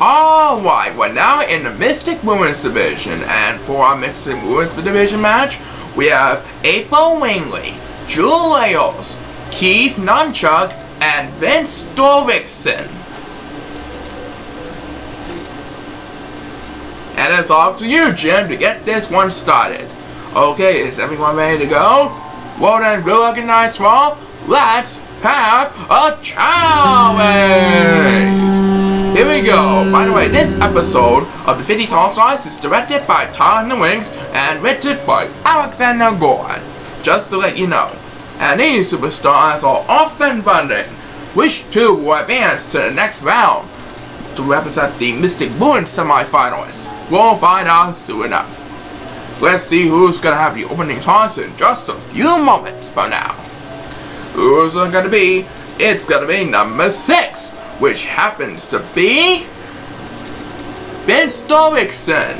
Alright, we're now in the Mystic Ruins division, and for our Mystic Ruins division match, we have April Wingley, Julius, Keith Nunchuck, and Vince Dorrickson. And it's off to you, Jim, to get this one started. Okay, is everyone ready to go? Well then, real organized raw, let's have a Chao race! Here we go. By the way, this episode of the 50's All-Stars is directed by Todd in the Wings and written by Alexander Gordon. Just to let you know. And these superstars are often funding. Which two will advance to the next round to represent the Mystic Ruins semi-finalists? We'll find out soon enough. Let's see who's gonna have the opening toss in just a few moments from now. Who's it gonna be? It's gonna be number 6, which happens to be Vince Dorrickson.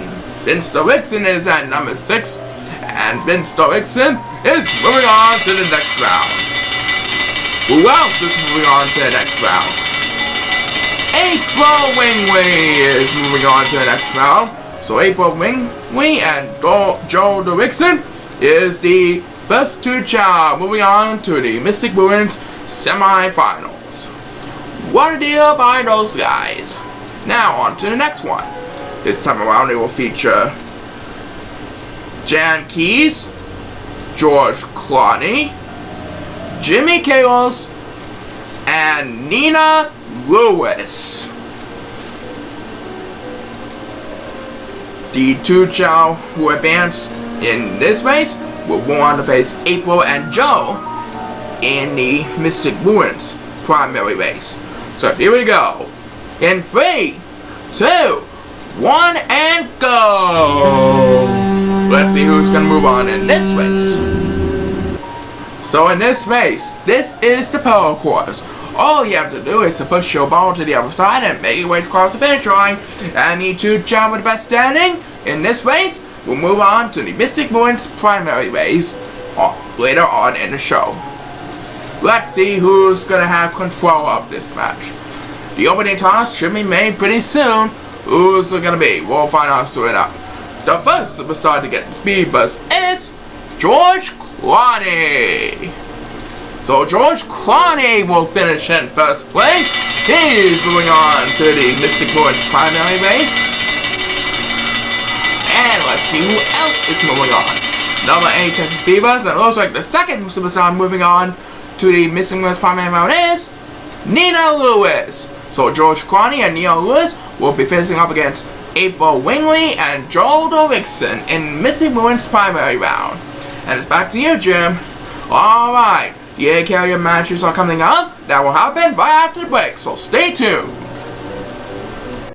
Vince Dorrickson is at number 6, and Vince Dorrickson is moving on to the next round. Who else is moving on to the next round? April Wingley is moving on to the next round. So April Wingley and Joe Dorrickson is the first two Chao, moving on to the Mystic Ruins semi-finals. What a deal by those guys. Now on to the next one. This time around it will feature Jan Keys, George Clooney, Jimmy Chaos, and Nina Lewis. The two Chao who advance in this race will go on to face April and Joe in the Mystic Ruins primary race. So here we go. In 3, 2, 1, and go! Let's see who's gonna move on in this race. So in this race, this is the pole course. All you have to do is to push your ball to the other side and make your way across the finish line. And the two Chao with the best standing in this race will move on to the Mystic Ruins primary race later on in the show. Let's see who's gonna have control of this match. The opening toss should be made pretty soon. Who's it gonna be? We'll find out soon enough. The first superstar to get the speed buzz is George Clooney. So George Clooney will finish in first place. He's moving on to the Mystic Ruins primary race. And let's see who else is moving on. Number 8 Texas Speed Buzz, and it looks like the second superstar moving on to the Mystic Ruins primary round is Nina Lewis. So George Clooney and Nina Lewis will be facing up against April Wingley and Joe Dorrickson in Mystic Ruins primary round. And it's back to you, Jim. Alright, the A carrier matches are coming up. That will happen right after the break, so stay tuned.